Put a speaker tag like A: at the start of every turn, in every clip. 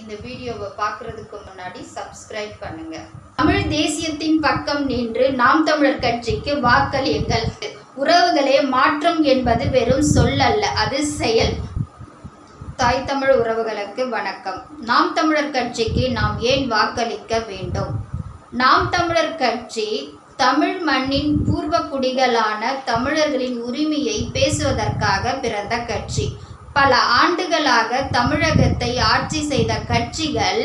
A: இந்த வீடியோவை பார்க்கறதுக்கு முன்னாடி சப்ஸ்கிரைப் பண்ணுங்க. தமிழ் தேசியத்தின் பக்கம் நின்று நாம் தமிழர் கட்சிக்கு வாக்களியுங்கள். உறவுகளே, மாற்றம் என்பது வெறும் சொல் அல்ல, அது செயல். தாய் தமிழ் உறவுகளுக்கு வணக்கம். நாம் தமிழர் கட்சிக்கு நாம் ஏன் வாக்களிக்க வேண்டும்? நாம் தமிழர் கட்சி தமிழ் மண்ணின் பூர்வ குடிகளான தமிழர்களின் உரிமையை பேசுவதற்காக பிறந்த கட்சி. பல ஆண்டுகளாக தமிழகத்தை ஆட்சி செய்த கட்சிகள்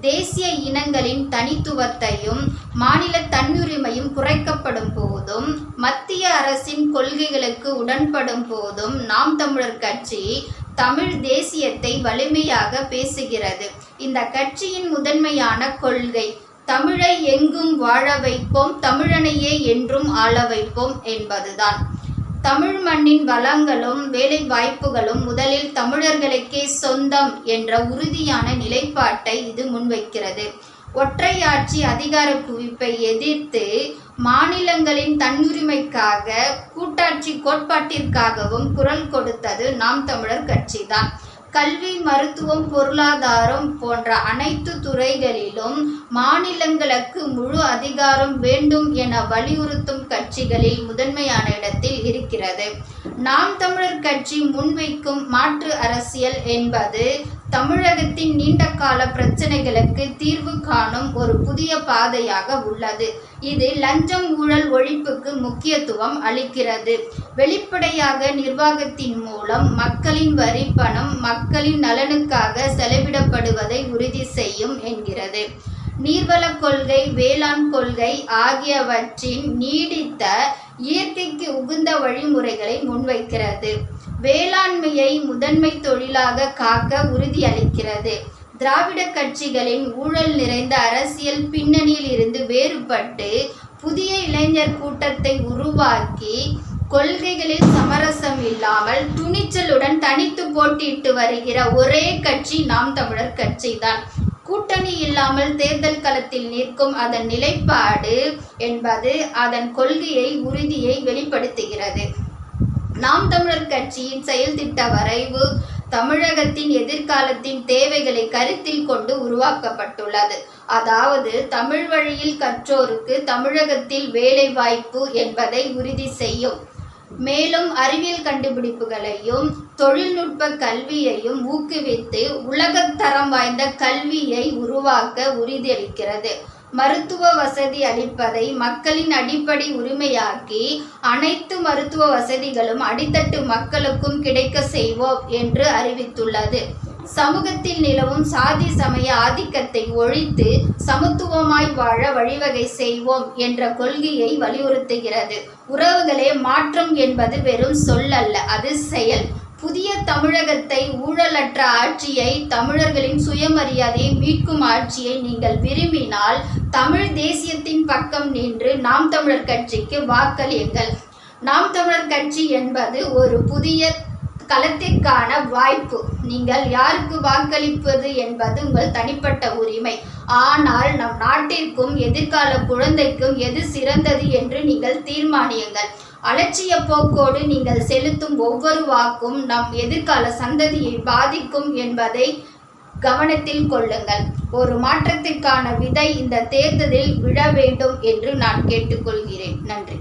A: தேசிய இனங்களின் தனித்துவத்தையும் மாநில தன்னுரிமையும் குறைக்கப்படும் போதும் மத்திய அரசின் கொள்கைகளுக்கு உடன்படும் போதும் நாம் தமிழர் கட்சி தமிழ் தேசியத்தை வலிமையாக பேசுகிறது. இந்த கட்சியின் முதன்மையான கொள்கை தமிழை எங்கும் வாழ வைப்போம், தமிழனையே என்றும் ஆள வைப்போம் என்பதுதான். தமிழ் மண்ணின் வளங்களும் வேலை வாய்ப்புகளும் முதலில் தமிழர்களுக்கே சொந்தம் என்ற உறுதியான நிலைப்பாட்டை இது முன்வைக்கிறது. ஒற்றையாட்சி அதிகார குவிப்பை எதிர்த்து மாநிலங்களின் தன்னுரிமைக்காக கூட்டாட்சி கோட்பாட்டிற்காகவும் குரல் கொடுத்தது நாம் தமிழர் கட்சிதான். கல்வி, மருத்துவம், பொருளாதாரம் போன்ற அனைத்து துறைகளிலும் மாநிலங்களுக்கு முழு அதிகாரம் வேண்டும் என வலியுறுத்தும் கட்சிகளில் முதன்மையான இடத்தில் இருக்கிறது. நாம் தமிழர் கட்சி முன்வைக்கும் மாற்று அரசியல் என்பது தமிழகத்தின் நீண்டகால பிரச்சனைகளுக்கு தீர்வு காணும் ஒரு புதிய பாதையாக உள்ளது. இது லஞ்சம் ஊழல் ஒழிப்புக்கு முக்கியத்துவம் அளிக்கிறது. வெளிப்படையாக நிர்வாகத்தின் மூலம் மக்களின் வரி பணம் மக்களின் நலனுக்காக செலவிடப்படுவதை உறுதி செய்யும் என்கிறது. நீர்வள கொள்கை, வேளாண் கொள்கை ஆகியவற்றின் நீடித்த இயற்கைக்கு உகந்த வழிமுறைகளை முன்வைக்கிறது. வேளாண்மையை முதன்மை தொழிலாக காக்க உறுதியளிக்கிறது. திராவிட கட்சிகளின் ஊழல் நிறைந்த அரசியல் பின்னணியில் இருந்து வேறுபட்டு புதிய இளைஞர் கூட்டத்தை உருவாக்கி கொள்கைகளில் சமரசம் இல்லாமல் துணிச்சலுடன் தனித்து போட்டியிட்டு வருகிற ஒரே கட்சி நாம் தமிழர் கட்சிதான். கூட்டணி இல்லாமல் தேர்தல் களத்தில் நிற்கும் அதன் நிலைப்பாடு என்பது அதன் கொள்கையை உறுதியை வெளிப்படுத்துகிறது. நாம் தமிழர் கட்சியின் செயல் திட்ட வரைவு தமிழகத்தின் எதிர்காலத்தின் தேவைகளை கருத்தில் கொண்டு உருவாக்கப்பட்டுள்ளது. அதாவது தமிழ் வழியில் கற்றோருக்கு தமிழகத்தில் வேலை வாய்ப்பு என்பதை உறுதி செய்யும். மேலும் அறிவியல் கண்டுபிடிப்புகளையும் தொழில்நுட்ப கல்வியையும் ஊக்குவித்து உலகத்தரம் வாய்ந்த கல்வியை உருவாக்க உறுதியளிக்கிறது. மருத்துவ வசதி அளிப்பதை மக்களின் அடிப்படை உரிமையாக்கி அனைத்து மருத்துவ வசதிகளும் அடித்தட்டு மக்களுக்கும் கிடைக்க செய்வோம் என்று அறிவித்துள்ளது. சமூகத்தில் நிலவும் சாதி சமய ஆதிக்கத்தை ஒழித்து சமத்துவமாய் வாழ வழிவகை செய்வோம் என்ற கொள்கையை வலியுறுத்துகிறது. உறவுகளே, மாற்றம் என்பது வெறும் சொல் அல்ல, அது செயல். புதிய தமிழகத்தை, ஊழலற்ற ஆட்சியை, தமிழர்களின் சுயமரியாதையை மீட்கும் ஆட்சியை நீங்கள் விரும்பினால் தமிழ் தேசியத்தின் பக்கம் நின்று நாம் தமிழர் கட்சிக்கு வாக்களியுங்கள். நாம் தமிழர் கட்சி என்பது ஒரு புதிய களத்திற்கான வாய்ப்பு. நீங்கள் யாருக்கு வாக்களிப்பது என்பது உங்கள் தனிப்பட்ட உரிமை. ஆனால் நம் நாட்டிற்கும் எதிர்கால குழந்தைக்கும் எது சிறந்தது என்று நீங்கள் தீர்மானியுங்கள். அலட்சிய போக்கோடு நீங்கள் செலுத்தும் ஒவ்வொரு வாக்கும் நம் எதிர்கால சந்ததியை பாதிக்கும் என்பதை கவனத்தில் கொள்ளுங்கள். ஒரு மாற்றத்திற்கான விதை இந்த தேர்தலில் விழ வேண்டும் என்று நான் கேட்டுக்கொள்கிறேன். நன்றி.